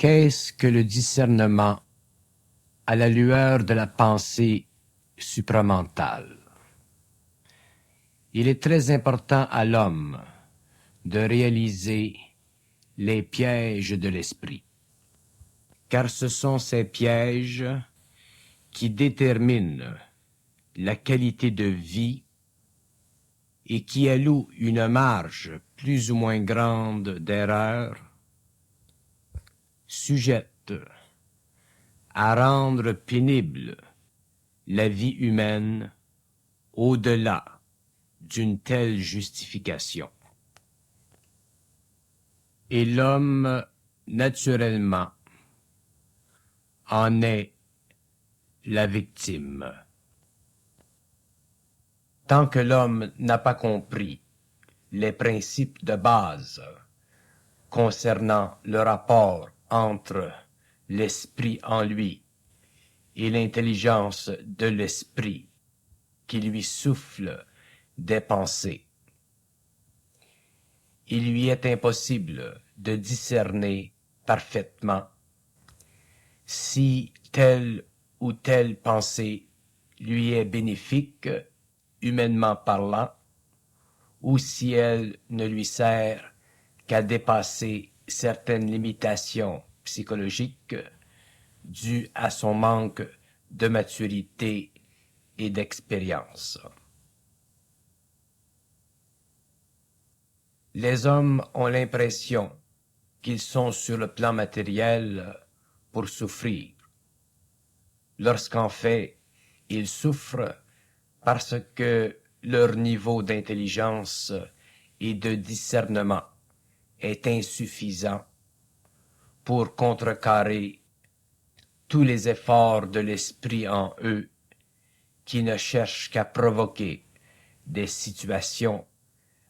Qu'est-ce que le discernement à la lueur de la pensée supramentale? Il est très important à l'homme de réaliser les pièges de l'esprit, car ce sont ces pièges qui déterminent la qualité de vie et qui allouent une marge plus ou moins grande d'erreur, sujette à rendre pénible la vie humaine au-delà d'une telle justification. Et l'homme, naturellement, en est la victime. Tant que l'homme n'a pas compris les principes de base concernant le rapport entre l'esprit en lui et l'intelligence de l'esprit qui lui souffle des pensées, il lui est impossible de discerner parfaitement si telle ou telle pensée lui est bénéfique, humainement parlant, ou si elle ne lui sert qu'à dépasser certaines limitations psychologiques dues à son manque de maturité et d'expérience. Les hommes ont l'impression qu'ils sont sur le plan matériel pour souffrir, lorsqu'en fait, ils souffrent parce que leur niveau d'intelligence et de discernement est insuffisant pour contrecarrer tous les efforts de l'esprit en eux qui ne cherchent qu'à provoquer des situations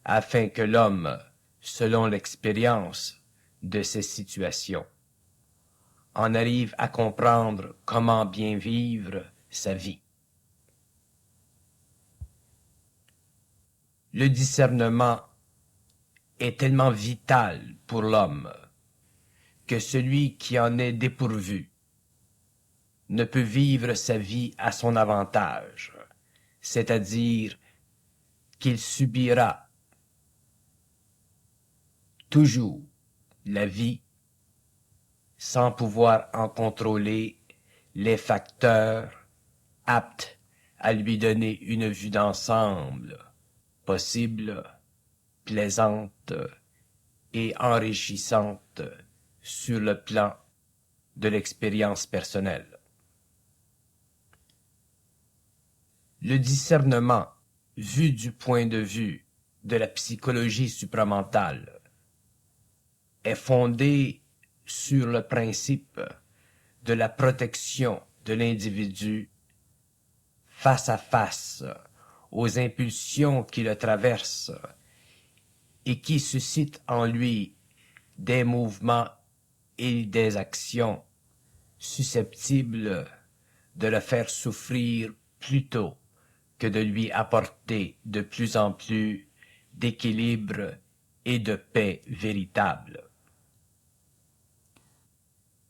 afin que l'homme, selon l'expérience de ces situations, en arrive à comprendre comment bien vivre sa vie. Le discernement est tellement vital pour l'homme que celui qui en est dépourvu ne peut vivre sa vie à son avantage, c'est-à-dire qu'il subira toujours la vie sans pouvoir en contrôler les facteurs aptes à lui donner une vue d'ensemble possible, plaisante et enrichissante sur le plan de l'expérience personnelle. Le discernement, vu du point de vue de la psychologie supramentale, est fondé sur le principe de la protection de l'individu face à face aux impulsions qui le traversent et qui suscitent en lui des mouvements et des actions susceptibles de le faire souffrir plutôt que de lui apporter de plus en plus d'équilibre et de paix véritable.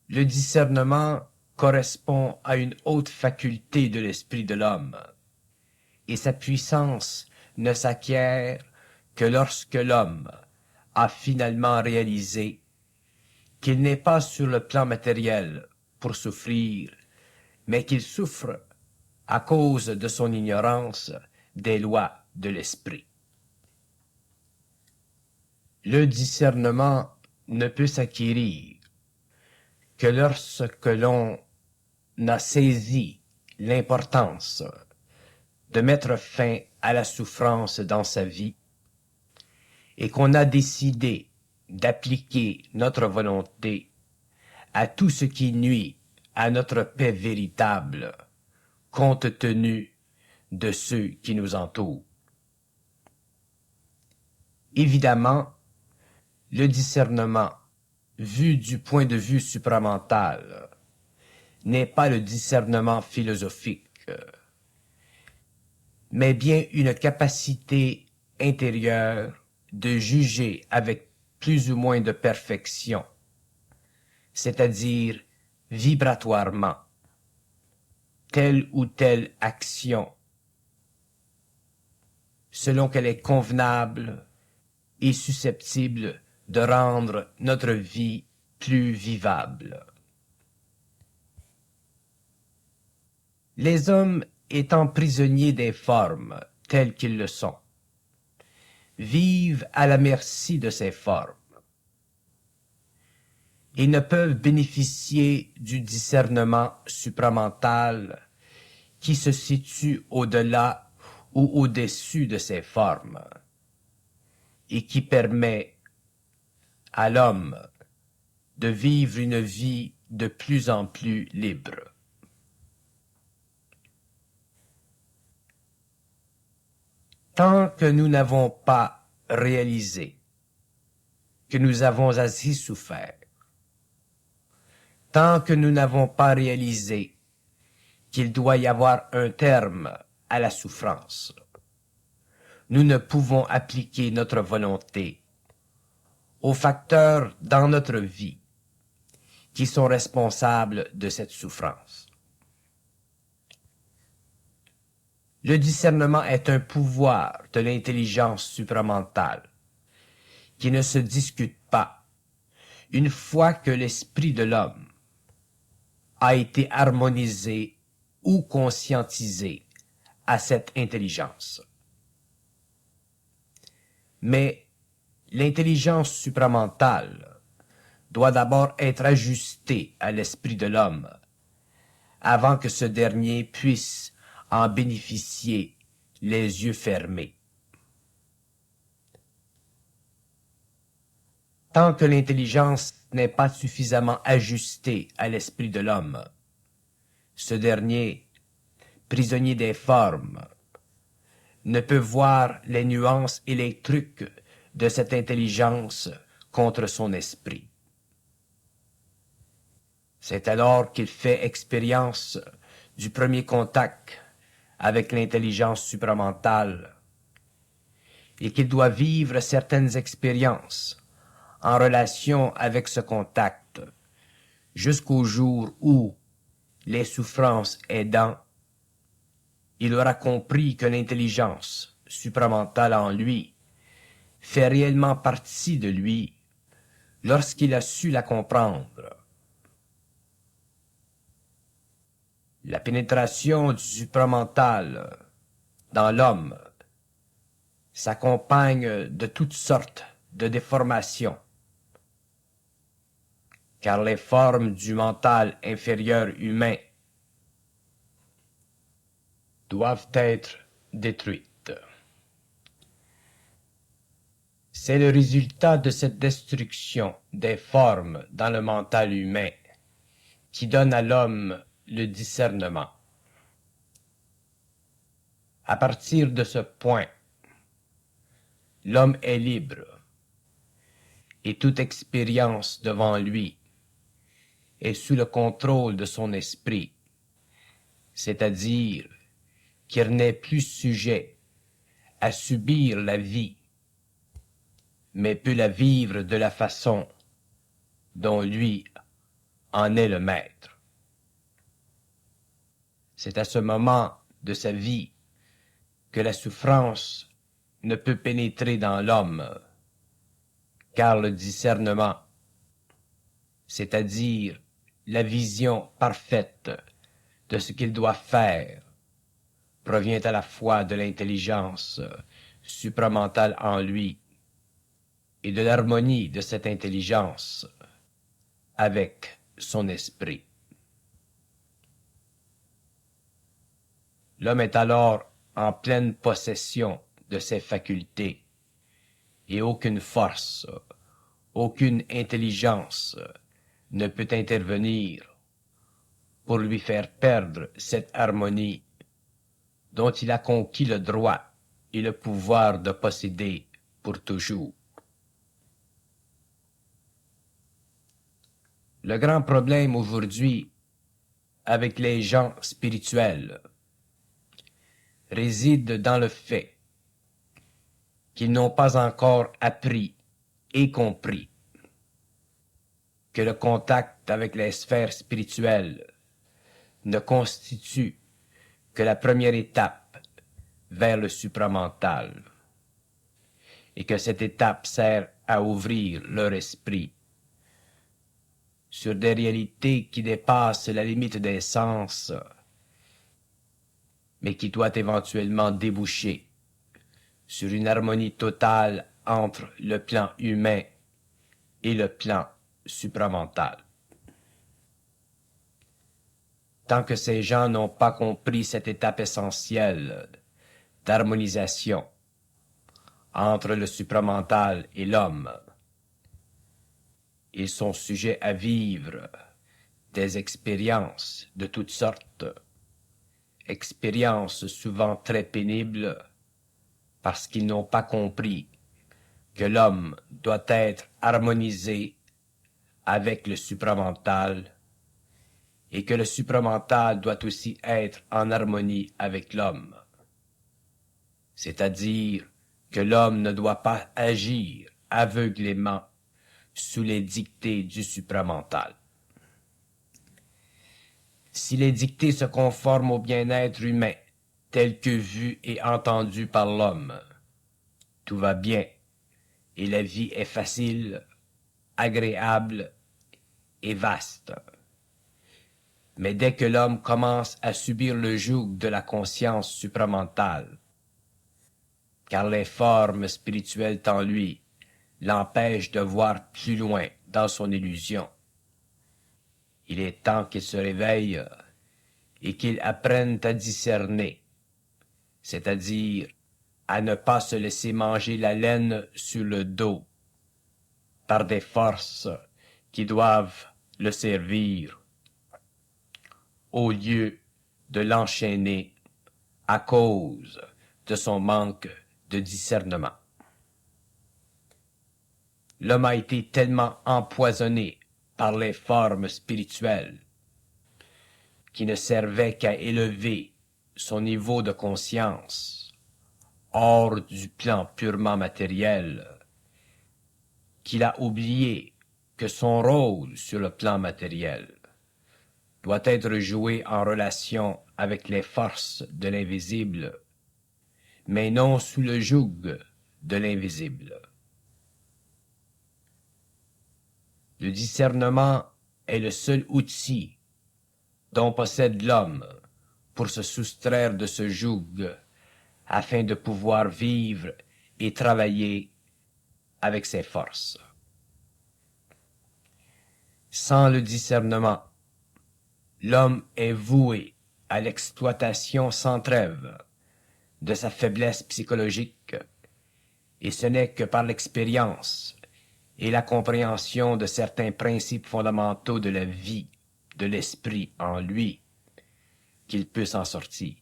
Le discernement correspond à une haute faculté de l'esprit de l'homme, et sa puissance ne s'acquiert que lorsque l'homme a finalement réalisé qu'il n'est pas sur le plan matériel pour souffrir, mais qu'il souffre à cause de son ignorance des lois de l'esprit. Le discernement ne peut s'acquérir que lorsque l'on a saisi l'importance de mettre fin à la souffrance dans sa vie et qu'on a décidé d'appliquer notre volonté à tout ce qui nuit à notre paix véritable, compte tenu de ceux qui nous entourent. Évidemment, le discernement, vu du point de vue supramental, n'est pas le discernement philosophique, mais bien une capacité intérieure de juger avec plus ou moins de perfection c'est-à-dire vibratoirement, telle ou telle action, selon qu'elle est convenable et susceptible de rendre notre vie plus vivable. Les hommes étant prisonniers des formes telles qu'ils le sont, vivent à la merci de ces formes. Ils ne peuvent bénéficier du discernement supramental qui se situe au-delà ou au-dessus de ces formes et qui permet à l'homme de vivre une vie de plus en plus libre. Tant que nous n'avons pas réalisé que nous avons assez souffert, tant que nous n'avons pas réalisé qu'il doit y avoir un terme à la souffrance, nous ne pouvons appliquer notre volonté aux facteurs dans notre vie qui sont responsables de cette souffrance. Le discernement est un pouvoir de l'intelligence supramentale qui ne se discute pas une fois que l'esprit de l'homme a été harmonisé ou conscientisé à cette intelligence. Mais l'intelligence supramentale doit d'abord être ajustée à l'esprit de l'homme avant que ce dernier puisse en bénéficier les yeux fermés. Tant que l'intelligence n'est pas suffisamment ajustée à l'esprit de l'homme, ce dernier, prisonnier des formes, ne peut voir les nuances et les trucs de cette intelligence contre son esprit. C'est alors qu'il fait expérience du premier contact avec l'intelligence supramentale et qu'il doit vivre certaines expériences en relation avec ce contact jusqu'au jour où, les souffrances aidant, il aura compris que l'intelligence supramentale en lui fait réellement partie de lui lorsqu'il a su la comprendre. La pénétration du supramental dans l'homme s'accompagne de toutes sortes de déformations, car les formes du mental inférieur humain doivent être détruites. C'est le résultat de cette destruction des formes dans le mental humain qui donne à l'homme le discernement. À partir de ce point, l'homme est libre et toute expérience devant lui est sous le contrôle de son esprit, c'est-à-dire qu'il n'est plus sujet à subir la vie, mais peut la vivre de la façon dont lui en est le maître. C'est à ce moment de sa vie que la souffrance ne peut pénétrer dans l'homme, car le discernement, c'est-à-dire la vision parfaite de ce qu'il doit faire, provient à la fois de l'intelligence supramentale en lui et de l'harmonie de cette intelligence avec son esprit. L'homme est alors en pleine possession de ses facultés et aucune force, aucune intelligence ne peut intervenir pour lui faire perdre cette harmonie dont il a conquis le droit et le pouvoir de posséder pour toujours. Le grand problème aujourd'hui avec les gens spirituels réside dans le fait qu'ils n'ont pas encore appris et compris que le contact avec les sphères spirituelles ne constitue que la première étape vers le supramental, et que cette étape sert à ouvrir leur esprit sur des réalités qui dépassent la limite des sens, mais qui doit éventuellement déboucher sur une harmonie totale entre le plan humain et le plan supramental. Tant que ces gens n'ont pas compris cette étape essentielle d'harmonisation entre le supramental et l'homme, ils sont sujets à vivre des expériences de toutes sortes, expériences souvent très pénibles parce qu'ils n'ont pas compris que l'homme doit être harmonisé avec le supramental et que le supramental doit aussi être en harmonie avec l'homme. C'est-à-dire que l'homme ne doit pas agir aveuglément sous les dictées du supramental. Si les dictées se conforment au bien-être humain tel que vu et entendu par l'homme, tout va bien et la vie est facile, agréable et vaste. Mais dès que l'homme commence à subir le joug de la conscience supramentale, car les formes spirituelles en lui l'empêchent de voir plus loin dans son illusion, il est temps qu'il se réveille et qu'il apprenne à discerner, c'est-à-dire à ne pas se laisser manger la laine sur le dos par des forces qui doivent le servir, au lieu de l'enchaîner à cause de son manque de discernement. L'homme a été tellement empoisonné par les formes spirituelles qui ne servaient qu'à élever son niveau de conscience hors du plan purement matériel, qu'il a oublié que son rôle sur le plan matériel doit être joué en relation avec les forces de l'invisible, mais non sous le joug de l'invisible. Le discernement est le seul outil dont possède l'homme pour se soustraire de ce joug afin de pouvoir vivre et travailler avec ses forces. Sans le discernement, l'homme est voué à l'exploitation sans trêve de sa faiblesse psychologique, et ce n'est que par l'expérience et la compréhension de certains principes fondamentaux de la vie, de l'esprit en lui, qu'il peut s'en sortir.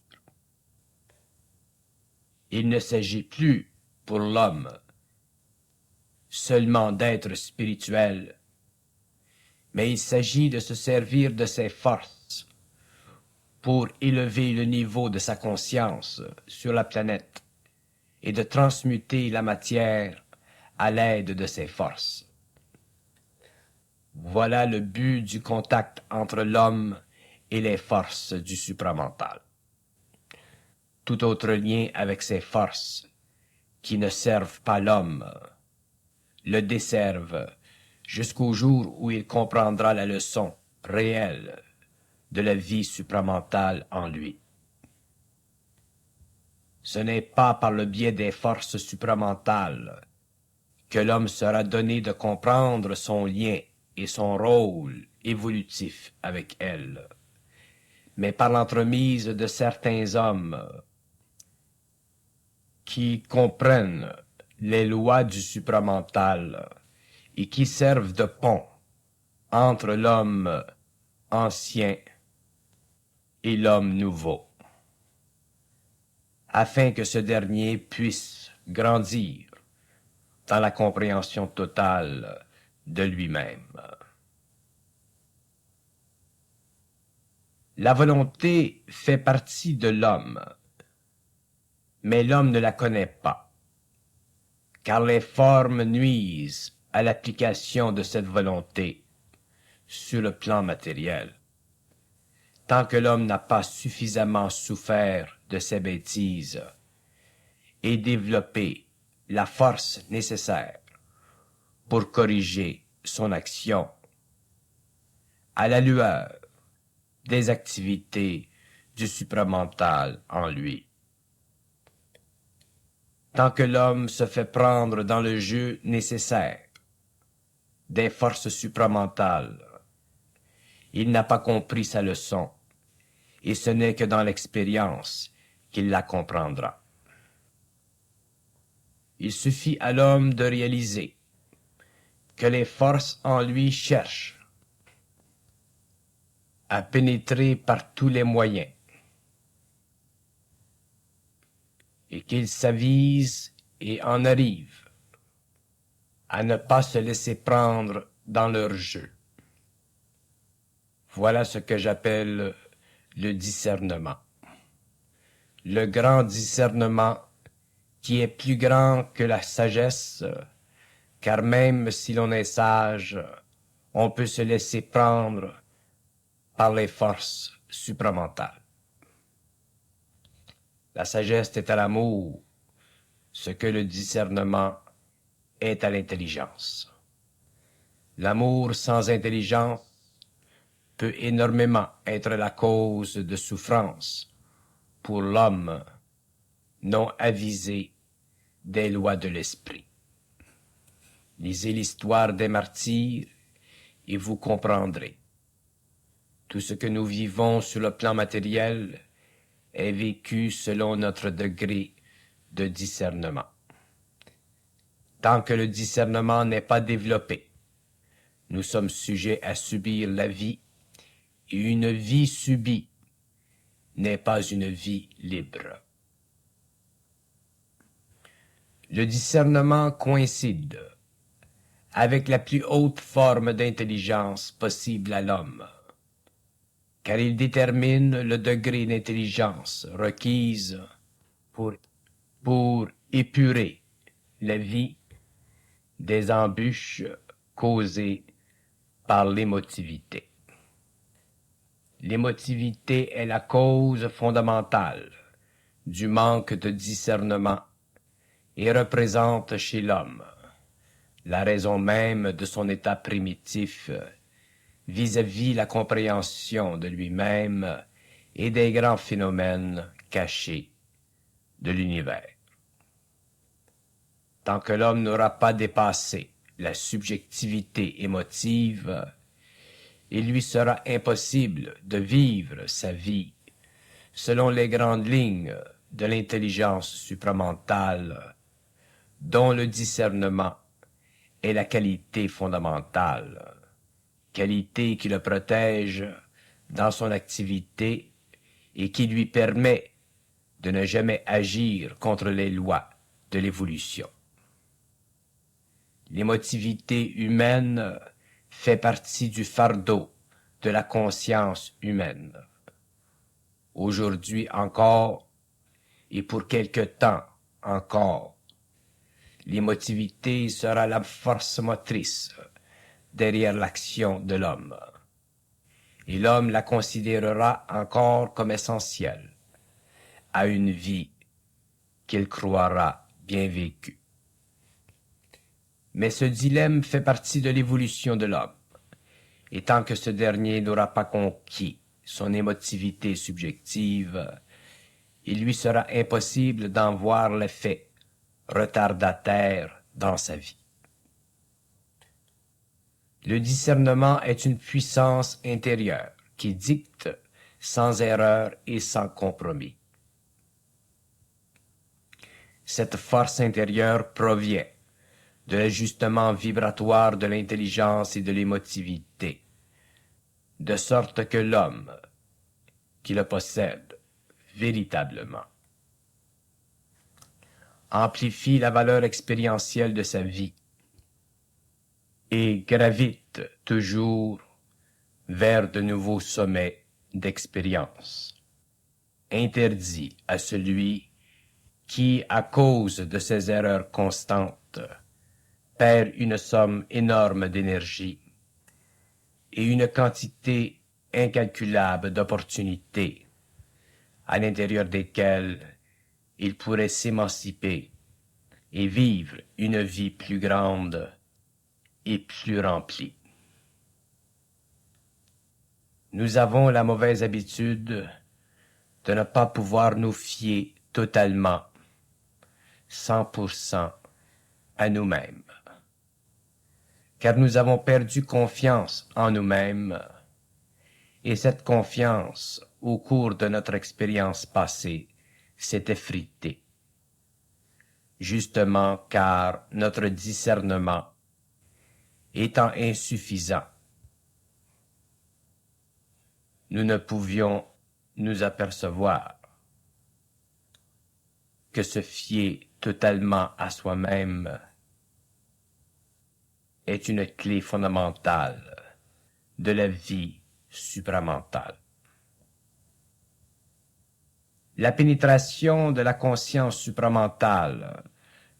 Il ne s'agit plus, pour l'homme, seulement d'être spirituel, mais il s'agit de se servir de ses forces pour élever le niveau de sa conscience sur la planète et de transmuter la matière à l'aide de ses forces. Voilà le but du contact entre l'homme et les forces du supramental. Tout autre lien avec ces forces qui ne servent pas l'homme le desservent jusqu'au jour où il comprendra la leçon réelle de la vie supramentale en lui. Ce n'est pas par le biais des forces supramentales que l'homme sera donné de comprendre son lien et son rôle évolutif avec elles, mais par l'entremise de certains hommes qui comprennent les lois du supramental et qui servent de pont entre l'homme ancien et l'homme nouveau, afin que ce dernier puisse grandir dans la compréhension totale de lui-même. La volonté fait partie de l'homme, mais l'homme ne la connaît pas, car les formes nuisent à l'application de cette volonté sur le plan matériel. Tant que l'homme n'a pas suffisamment souffert de ses bêtises et développé la force nécessaire pour corriger son action, à la lueur des activités du supramental en lui. Tant que l'homme se fait prendre dans le jeu nécessaire des forces supramentales, il n'a pas compris sa leçon, et ce n'est que dans l'expérience qu'il la comprendra. Il suffit à l'homme de réaliser que les forces en lui cherchent à pénétrer par tous les moyens et qu'il s'avise et en arrive à ne pas se laisser prendre dans leur jeu. Voilà ce que j'appelle le discernement. Le grand discernement qui est plus grand que la sagesse, car même si l'on est sage, on peut se laisser prendre par les forces supramentales. La sagesse est à l'amour, ce que le discernement est à l'intelligence. L'amour sans intelligence peut énormément être la cause de souffrance pour l'homme non avisé des lois de l'esprit. Lisez l'histoire des martyrs et vous comprendrez. Tout ce que nous vivons sur le plan matériel est vécu selon notre degré de discernement. Tant que le discernement n'est pas développé, nous sommes sujets à subir la vie, et une vie subie n'est pas une vie libre. Le discernement coïncide avec la plus haute forme d'intelligence possible à l'homme, car il détermine le degré d'intelligence requise pour épurer la vie des embûches causées par l'émotivité. L'émotivité est la cause fondamentale du manque de discernement et représente chez l'homme la raison même de son état primitif vis-à-vis la compréhension de lui-même et des grands phénomènes cachés de l'univers. Tant que l'homme n'aura pas dépassé la subjectivité émotive, il lui sera impossible de vivre sa vie selon les grandes lignes de l'intelligence supramentale, dont le discernement est la qualité fondamentale, qualité qui le protège dans son activité et qui lui permet de ne jamais agir contre les lois de l'évolution. L'émotivité humaine fait partie du fardeau de la conscience humaine. Aujourd'hui encore, et pour quelque temps encore, l'émotivité sera la force motrice derrière l'action de l'homme. Et l'homme la considérera encore comme essentielle à une vie qu'il croira bien vécue. Mais ce dilemme fait partie de l'évolution de l'homme, et tant que ce dernier n'aura pas conquis son émotivité subjective, il lui sera impossible d'en voir l'effet retardataire dans sa vie. Le discernement est une puissance intérieure qui dicte sans erreur et sans compromis. Cette force intérieure provient de l'ajustement vibratoire de l'intelligence et de l'émotivité, de sorte que l'homme qui le possède véritablement amplifie la valeur expérientielle de sa vie et gravite toujours vers de nouveaux sommets d'expérience. Interdit à celui qui, à cause de ses erreurs constantes, perd une somme énorme d'énergie et une quantité incalculable d'opportunités à l'intérieur desquelles il pourrait s'émanciper et vivre une vie plus grande et plus remplie. Nous avons la mauvaise habitude de ne pas pouvoir nous fier totalement, 100% à nous-mêmes. Car nous avons perdu confiance en nous-mêmes, et cette confiance, au cours de notre expérience passée, s'est effritée. Justement car notre discernement étant insuffisant, nous ne pouvions nous apercevoir que se fier totalement à soi-même est une clé fondamentale de la vie supramentale. La pénétration de la conscience supramentale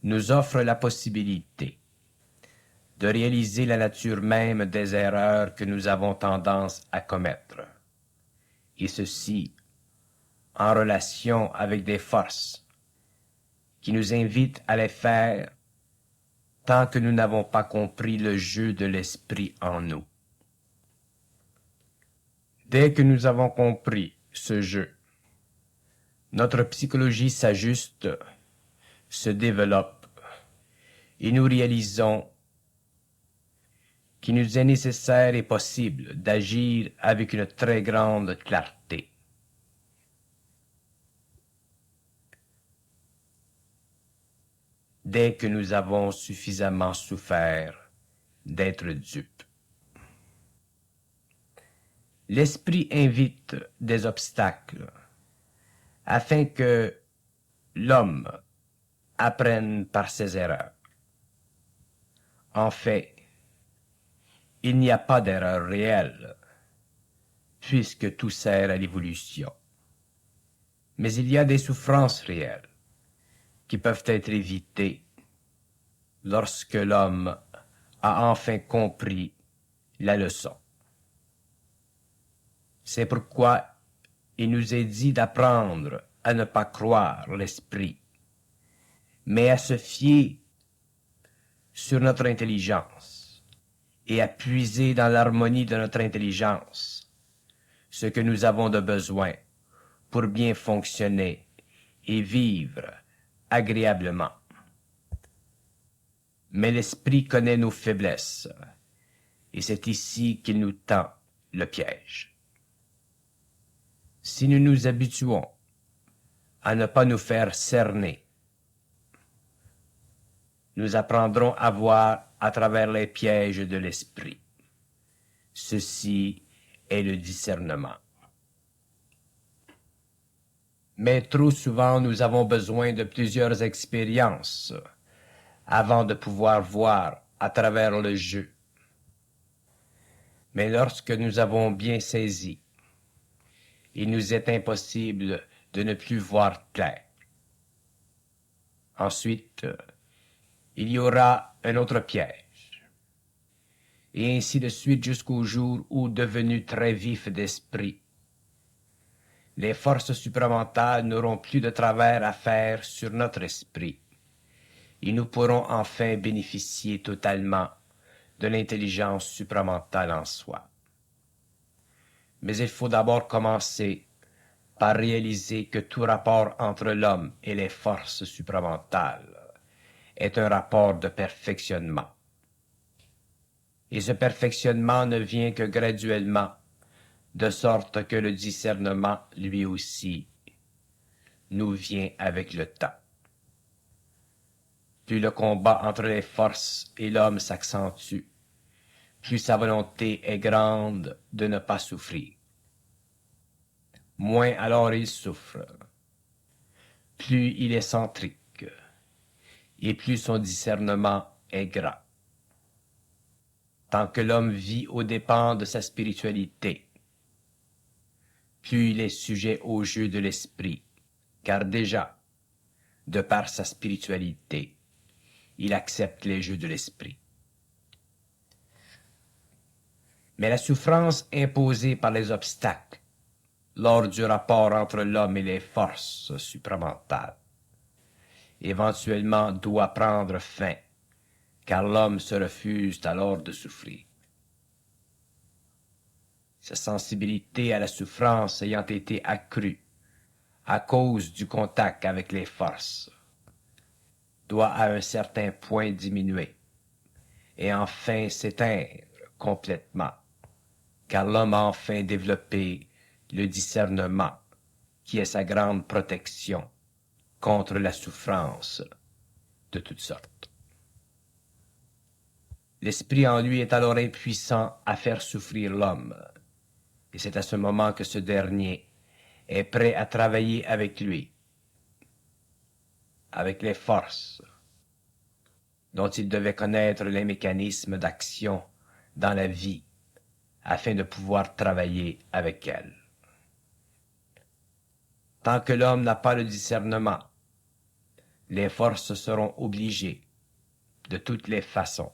nous offre la possibilité de réaliser la nature même des erreurs que nous avons tendance à commettre, et ceci en relation avec des forces qui nous invitent à les faire tant que nous n'avons pas compris le jeu de l'esprit en nous. Dès que nous avons compris ce jeu, notre psychologie s'ajuste, se développe, et nous réalisons qu'il nous est nécessaire et possible d'agir avec une très grande clarté. Dès que nous avons suffisamment souffert d'être dupes. L'esprit invite des obstacles afin que l'homme apprenne par ses erreurs. En fait, il n'y a pas d'erreur réelle, puisque tout sert à l'évolution. Mais il y a des souffrances réelles qui peuvent être évitées lorsque l'homme a enfin compris la leçon. C'est pourquoi il nous est dit d'apprendre à ne pas croire l'esprit, mais à se fier sur notre intelligence et à puiser dans l'harmonie de notre intelligence ce que nous avons de besoin pour bien fonctionner et vivre agréablement. Mais l'esprit connaît nos faiblesses, et c'est ici qu'il nous tend le piège. Si nous nous habituons à ne pas nous faire cerner, nous apprendrons à voir à travers les pièges de l'esprit. Ceci est le discernement. Mais trop souvent, nous avons besoin de plusieurs expériences avant de pouvoir voir à travers le jeu. Mais lorsque nous avons bien saisi, il nous est impossible de ne plus voir clair. Ensuite, il y aura un autre piège, et ainsi de suite jusqu'au jour où, devenus très vifs d'esprit, les forces supramentales n'auront plus de travers à faire sur notre esprit, et nous pourrons enfin bénéficier totalement de l'intelligence supramentale en soi. Mais il faut d'abord commencer par réaliser que tout rapport entre l'homme et les forces supramentales est un rapport de perfectionnement. Et ce perfectionnement ne vient que graduellement, de sorte que le discernement, lui aussi, nous vient avec le temps. Plus le combat entre les forces et l'homme s'accentue, plus sa volonté est grande de ne pas souffrir. Moins alors il souffre, plus il est centrique, et plus son discernement est grand. Tant que l'homme vit aux dépens de sa spiritualité, plus il est sujet au jeu de l'esprit, car déjà, de par sa spiritualité, il accepte les jeux de l'esprit. Mais la souffrance imposée par les obstacles lors du rapport entre l'homme et les forces supramentales éventuellement doit prendre fin, car l'homme se refuse alors de souffrir. Sa sensibilité à la souffrance ayant été accrue à cause du contact avec les forces, doit à un certain point diminuer et enfin s'éteindre complètement, car l'homme a enfin développé le discernement qui est sa grande protection contre la souffrance de toutes sortes. L'esprit en lui est alors impuissant à faire souffrir l'homme, et c'est à ce moment que ce dernier est prêt à travailler avec lui, avec les forces dont il devait connaître les mécanismes d'action dans la vie afin de pouvoir travailler avec elles. Tant que l'homme n'a pas le discernement, les forces seront obligées, de toutes les façons,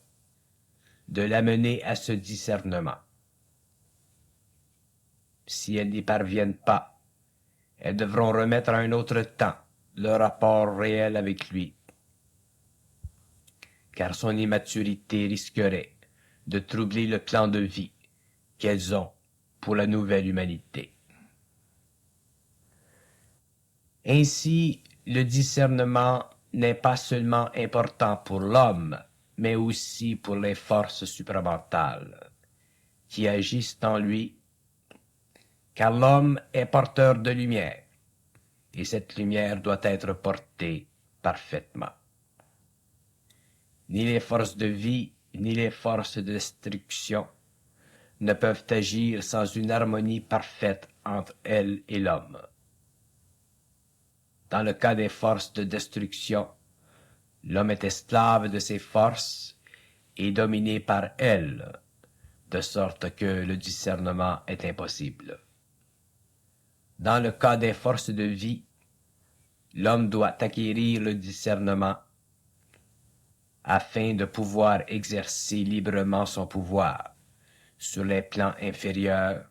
de l'amener à ce discernement. Si elles n'y parviennent pas, elles devront remettre à un autre temps le rapport réel avec lui, car son immaturité risquerait de troubler le plan de vie qu'elles ont pour la nouvelle humanité. Ainsi, le discernement n'est pas seulement important pour l'homme, mais aussi pour les forces supramentales qui agissent en lui, car l'homme est porteur de lumière, et cette lumière doit être portée parfaitement. Ni les forces de vie, ni les forces de destruction ne peuvent agir sans une harmonie parfaite entre elles et l'homme. Dans le cas des forces de destruction, l'homme est esclave de ces forces et dominé par elles, de sorte que le discernement est impossible. Dans le cas des forces de vie, l'homme doit acquérir le discernement afin de pouvoir exercer librement son pouvoir sur les plans inférieurs,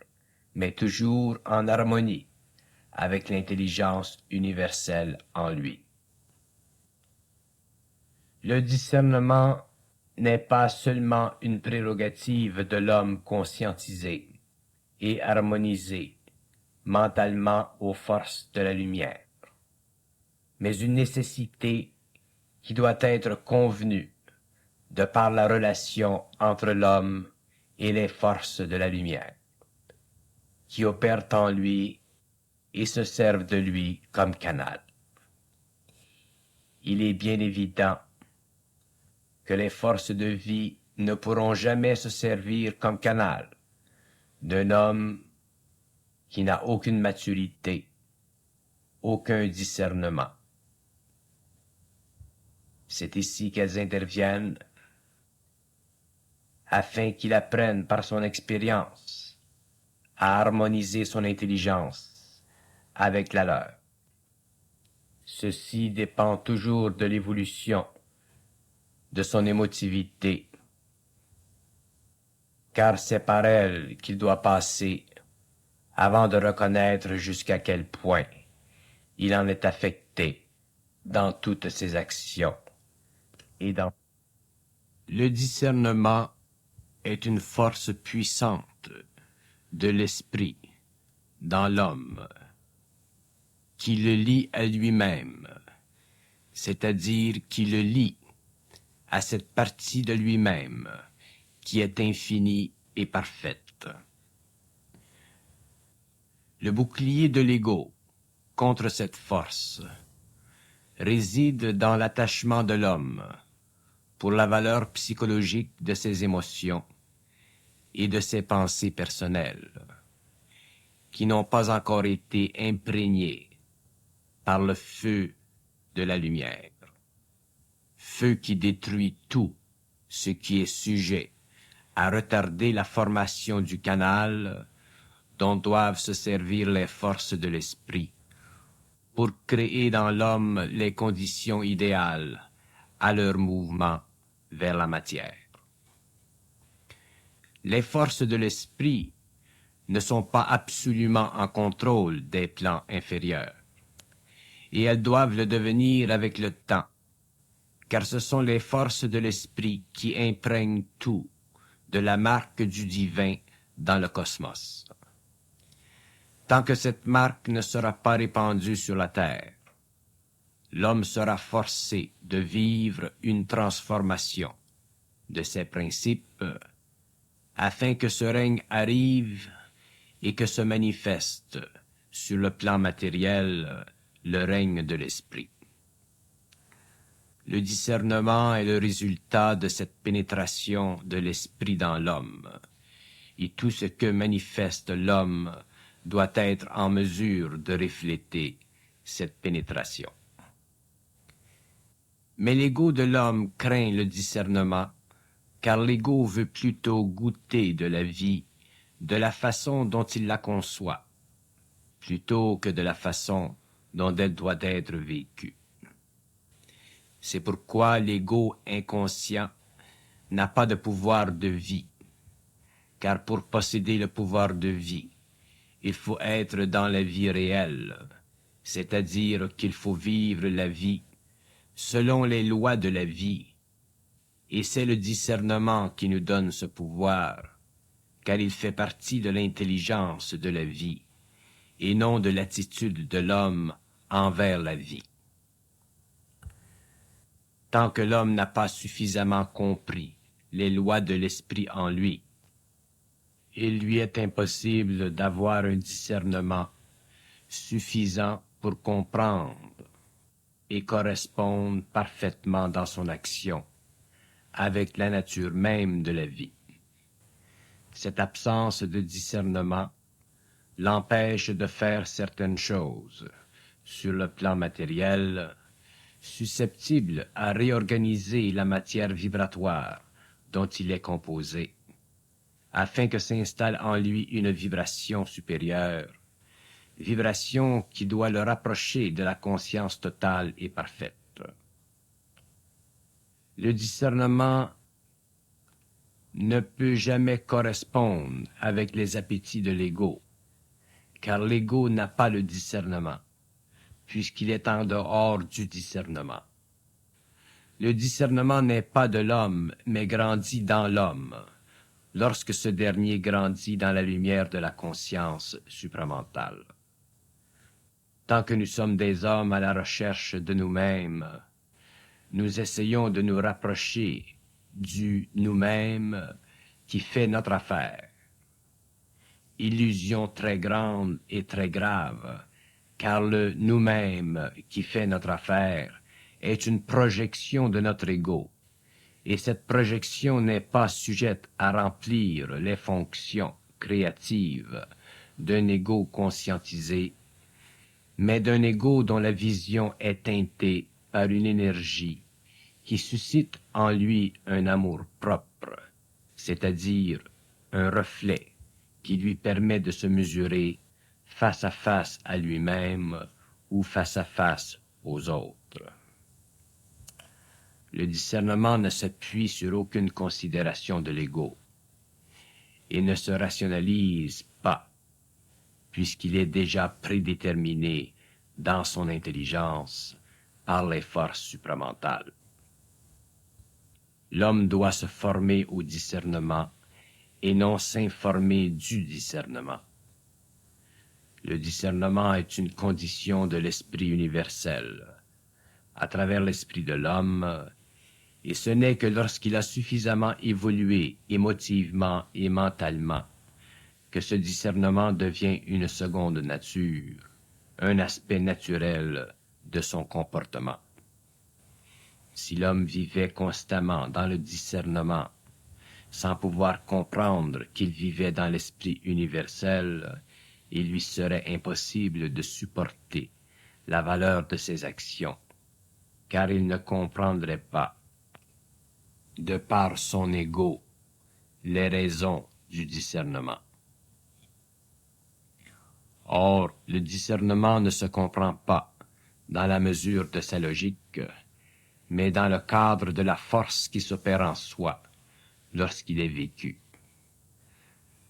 mais toujours en harmonie avec l'intelligence universelle en lui. Le discernement n'est pas seulement une prérogative de l'homme conscientisé et harmonisé mentalement aux forces de la lumière, mais une nécessité qui doit être convenue de par la relation entre l'homme et les forces de la lumière, qui opèrent en lui et se servent de lui comme canal. Il est bien évident que les forces de vie ne pourront jamais se servir comme canal d'un homme qui n'a aucune maturité, aucun discernement. C'est ici qu'elles interviennent afin qu'il apprenne par son expérience à harmoniser son intelligence avec la leur. Ceci dépend toujours de l'évolution de son émotivité, car c'est par elle qu'il doit passer avant de reconnaître jusqu'à quel point il en est affecté dans toutes ses actions et dans... Le discernement est une force puissante de l'esprit dans l'homme qui le lie à lui-même, c'est-à-dire qui le lie à cette partie de lui-même qui est infinie et parfaite. Le bouclier de l'ego contre cette force réside dans l'attachement de l'homme pour la valeur psychologique de ses émotions et de ses pensées personnelles, qui n'ont pas encore été imprégnées par le feu de la lumière, feu qui détruit tout ce qui est sujet à retarder la formation du canal dont doivent se servir les forces de l'esprit pour créer dans l'homme les conditions idéales à leur mouvement vers la matière. Les forces de l'esprit ne sont pas absolument en contrôle des plans inférieurs, et elles doivent le devenir avec le temps, car ce sont les forces de l'esprit qui imprègnent tout de la marque du divin dans le cosmos. Tant que cette marque ne sera pas répandue sur la terre, l'homme sera forcé de vivre une transformation de ses principes afin que ce règne arrive et que se manifeste sur le plan matériel le règne de l'esprit. Le discernement est le résultat de cette pénétration de l'esprit dans l'homme, et tout ce que manifeste l'homme doit être en mesure de refléter cette pénétration. Mais l'ego de l'homme craint le discernement, car l'ego veut plutôt goûter de la vie de la façon dont il la conçoit, plutôt que de la façon dont elle doit être vécue. C'est pourquoi l'ego inconscient n'a pas de pouvoir de vie, car pour posséder le pouvoir de vie, il faut être dans la vie réelle, c'est-à-dire qu'il faut vivre la vie selon les lois de la vie, et c'est le discernement qui nous donne ce pouvoir, car il fait partie de l'intelligence de la vie, et non de l'attitude de l'homme envers la vie. Tant que l'homme n'a pas suffisamment compris les lois de l'esprit en lui, il lui est impossible d'avoir un discernement suffisant pour comprendre et correspondre parfaitement dans son action avec la nature même de la vie. Cette absence de discernement l'empêche de faire certaines choses sur le plan matériel, susceptibles à réorganiser la matière vibratoire dont il est composé, afin que s'installe en lui une vibration supérieure, vibration qui doit le rapprocher de la conscience totale et parfaite. Le discernement ne peut jamais correspondre avec les appétits de l'ego, car l'ego n'a pas le discernement, puisqu'il est en dehors du discernement. Le discernement n'est pas de l'homme, mais grandit dans l'homme, lorsque ce dernier grandit dans la lumière de la conscience supramentale. Tant que nous sommes des hommes à la recherche de nous-mêmes, nous essayons de nous rapprocher du nous-mêmes qui fait notre affaire. Illusion très grande et très grave, car le nous-mêmes qui fait notre affaire est une projection de notre ego, et cette projection n'est pas sujette à remplir les fonctions créatives d'un ego conscientisé, mais d'un ego dont la vision est teintée par une énergie qui suscite en lui un amour propre, c'est-à-dire un reflet qui lui permet de se mesurer face à lui-même ou face aux autres. Le discernement ne s'appuie sur aucune considération de l'ego et ne se rationalise pas, puisqu'il est déjà prédéterminé dans son intelligence par les forces supramentales. L'homme doit se former au discernement et non s'informer du discernement. Le discernement est une condition de l'esprit universel, à travers l'esprit de l'homme, et ce n'est que lorsqu'il a suffisamment évolué émotivement et mentalement que ce discernement devient une seconde nature, un aspect naturel de son comportement. Si l'homme vivait constamment dans le discernement, sans pouvoir comprendre qu'il vivait dans l'esprit universel, il lui serait impossible de supporter la valeur de ses actions, car il ne comprendrait pas, de par son ego, les raisons du discernement. Or, le discernement ne se comprend pas dans la mesure de sa logique, mais dans le cadre de la force qui s'opère en soi lorsqu'il est vécu.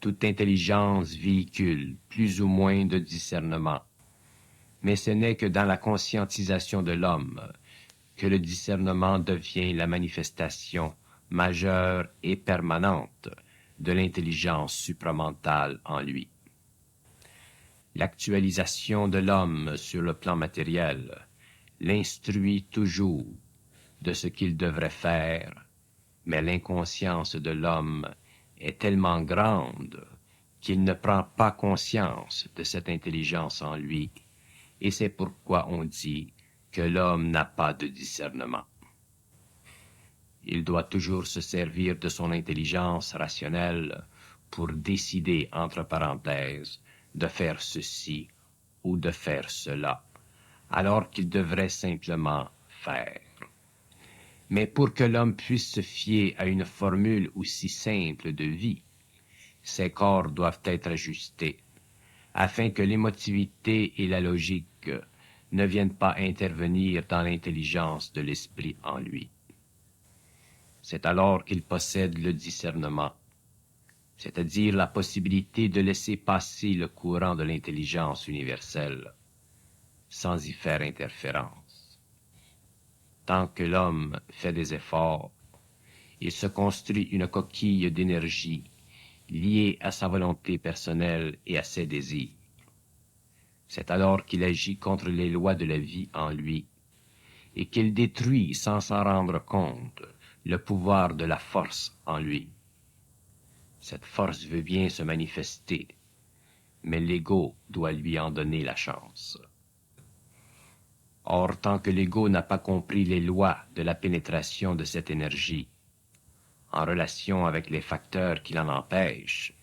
Toute intelligence véhicule plus ou moins de discernement. Mais ce n'est que dans la conscientisation de l'homme que le discernement devient la manifestation majeure et permanente de l'intelligence supramentale en lui. L'actualisation de l'homme sur le plan matériel l'instruit toujours de ce qu'il devrait faire, mais l'inconscience de l'homme est tellement grande qu'il ne prend pas conscience de cette intelligence en lui, et c'est pourquoi on dit que l'homme n'a pas de discernement. Il doit toujours se servir de son intelligence rationnelle pour décider, entre parenthèses, de faire ceci ou de faire cela, alors qu'il devrait simplement faire. Mais pour que l'homme puisse se fier à une formule aussi simple de vie, ses corps doivent être ajustés, afin que l'émotivité et la logique ne viennent pas intervenir dans l'intelligence de l'esprit en lui. C'est alors qu'il possède le discernement, c'est-à-dire la possibilité de laisser passer le courant de l'intelligence universelle, sans y faire interférence. Tant que l'homme fait des efforts, il se construit une coquille d'énergie liée à sa volonté personnelle et à ses désirs. C'est alors qu'il agit contre les lois de la vie en lui et qu'il détruit sans s'en rendre compte le pouvoir de la force en lui. Cette force veut bien se manifester, mais l'ego doit lui en donner la chance. Or, tant que l'ego n'a pas compris les lois de la pénétration de cette énergie, en relation avec les facteurs qui l'en empêchent,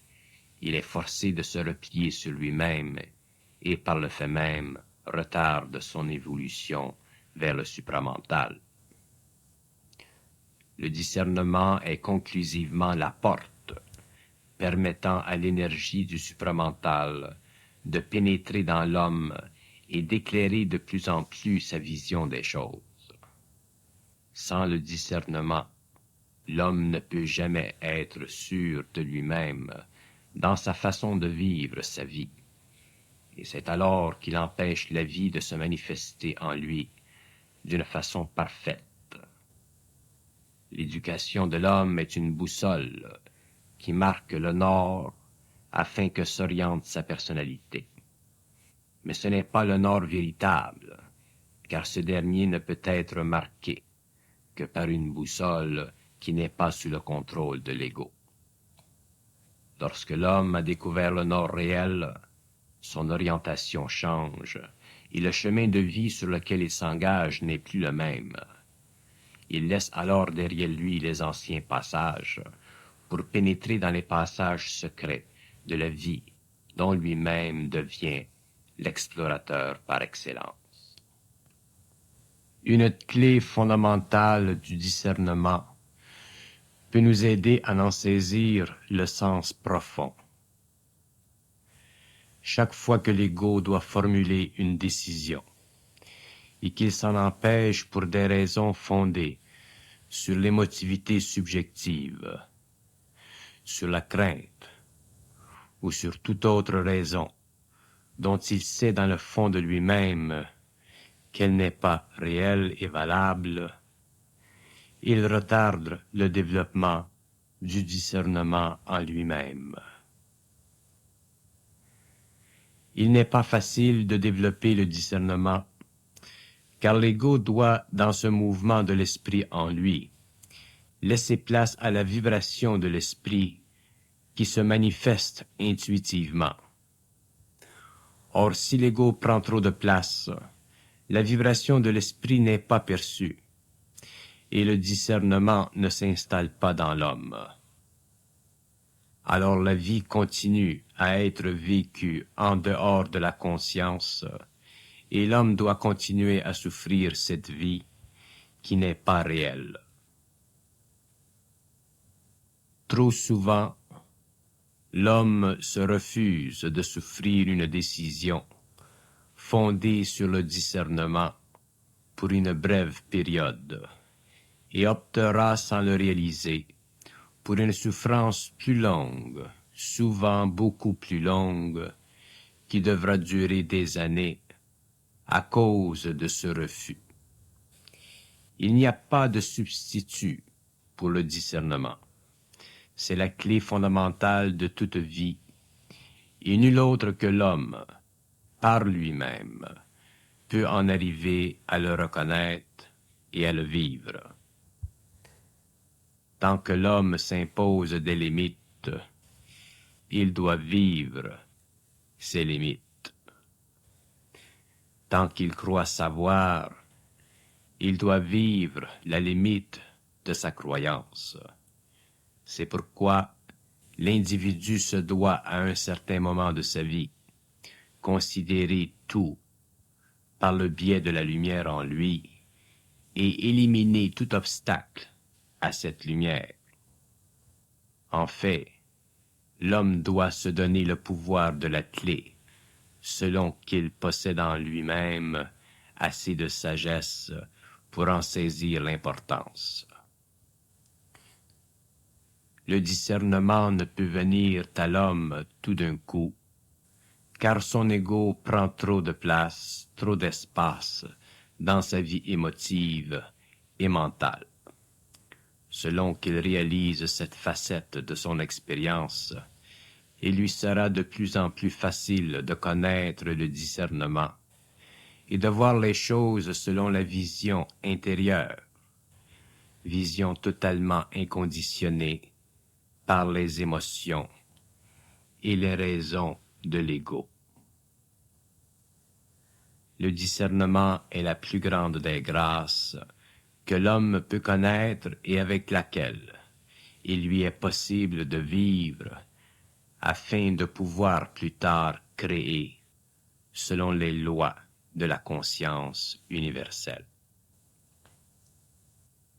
il est forcé de se replier sur lui-même et, par le fait même, retarde son évolution vers le supramental. Le discernement est conclusivement la porte permettant à l'énergie du supramental de pénétrer dans l'homme et d'éclairer de plus en plus sa vision des choses. Sans le discernement, l'homme ne peut jamais être sûr de lui-même dans sa façon de vivre sa vie, et c'est alors qu'il empêche la vie de se manifester en lui d'une façon parfaite. L'éducation de l'homme est une boussole qui marque le nord afin que s'oriente sa personnalité. Mais ce n'est pas le nord véritable, car ce dernier ne peut être marqué que par une boussole qui n'est pas sous le contrôle de l'ego. Lorsque l'homme a découvert le nord réel, son orientation change, et le chemin de vie sur lequel il s'engage n'est plus le même. Il laisse alors derrière lui les anciens passages, pour pénétrer dans les passages secrets de la vie, dont lui-même devient l'explorateur par excellence. Une clé fondamentale du discernement peut nous aider à en saisir le sens profond. Chaque fois que l'ego doit formuler une décision et qu'il s'en empêche pour des raisons fondées sur l'émotivité subjective, sur la crainte ou sur toute autre raison dont il sait dans le fond de lui-même qu'elle n'est pas réelle et valable, il retarde le développement du discernement en lui-même. Il n'est pas facile de développer le discernement, car l'ego doit, dans ce mouvement de l'esprit en lui, laisser place à la vibration de l'esprit qui se manifeste intuitivement. Or, si l'ego prend trop de place, la vibration de l'esprit n'est pas perçue, et le discernement ne s'installe pas dans l'homme. Alors la vie continue à être vécue en dehors de la conscience, et l'homme doit continuer à souffrir cette vie qui n'est pas réelle. Trop souvent, l'homme se refuse de souffrir une décision fondée sur le discernement pour une brève période, et optera sans le réaliser pour une souffrance plus longue souvent beaucoup plus longue, qui devra durer des années à cause de ce refus. Il n'y a pas de substitut pour le discernement. C'est la clé fondamentale de toute vie, et nul autre que l'homme, par lui-même, peut en arriver à le reconnaître et à le vivre. Tant que l'homme s'impose des limites, il doit vivre ses limites. Tant qu'il croit savoir, il doit vivre la limite de sa croyance. C'est pourquoi l'individu se doit à un certain moment de sa vie considérer tout par le biais de la lumière en lui et éliminer tout obstacle à cette lumière. En fait, l'homme doit se donner le pouvoir de la clé, selon qu'il possède en lui-même assez de sagesse pour en saisir l'importance. Le discernement ne peut venir à l'homme tout d'un coup, car son ego prend trop de place, trop d'espace dans sa vie émotive et mentale. Selon qu'il réalise cette facette de son expérience, il lui sera de plus en plus facile de connaître le discernement et de voir les choses selon la vision intérieure, vision totalement inconditionnée par les émotions et les raisons de l'ego. Le discernement est la plus grande des grâces que l'homme peut connaître et avec laquelle il lui est possible de vivre afin de pouvoir plus tard créer selon les lois de la conscience universelle.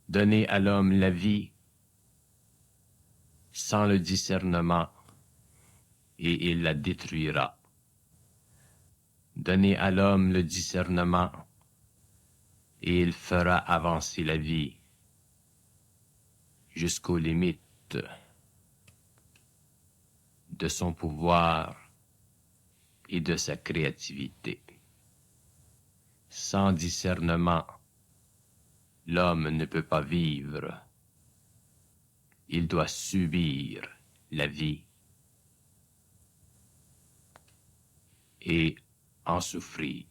Donner à l'homme la vie sans le discernement et il la détruira. Donner à l'homme le discernement et il fera avancer la vie jusqu'aux limites de son pouvoir et de sa créativité. Sans discernement, l'homme ne peut pas vivre. Il doit subir la vie et en souffrir.